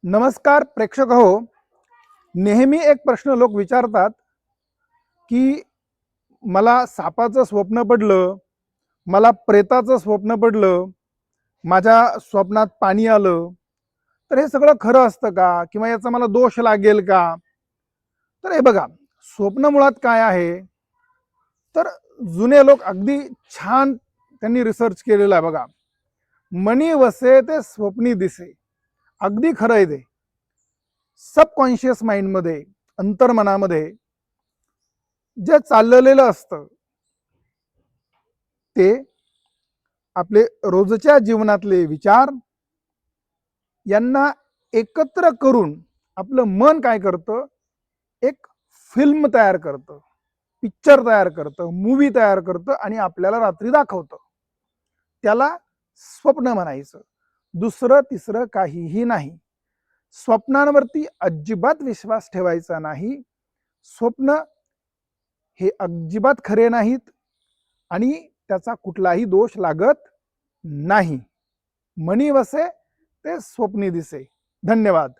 नमस्कार प्रेक्षक हो. नेहमी एक प्रश्न लोक विचारतात की मला सापाचं स्वप्न पडलं, मला प्रेताचं स्वप्न पडलं, माझ्या स्वप्नात पाणी आलं, तर हे सगळं खरं असतं का किंवा याचा मला दोष लागेल का? तर हे बघा, स्वप्न मुळात काय आहे? तर जुने लोक अगदी छान त्यांनी रिसर्च केलेला आहे बघा. मनी वसे ते स्वप्नी दिसे. अगदी खरं आहे ते. सबकॉन्शियस माइंडमध्ये, अंतर्मनामध्ये जे चाललेलं असतं ते आपले रोजच्या जीवनातले विचार यांना एकत्र करून आपलं मन काय करतं, एक फिल्म तयार करतं, पिक्चर तयार करतं, मूवी तयार करतं आणि आपल्याला रात्री दाखवतं. त्याला स्वप्न म्हणायचं. दुसरं तिसरं काहीही नाही. स्वप्नांवरती अजिबात विश्वास ठेवायचा नाही. स्वप्न हे अजिबात खरे नाहीत आणि त्याचा कुठलाही दोष लागत नाही. मनी वसे ते स्वप्नी दिसे. धन्यवाद.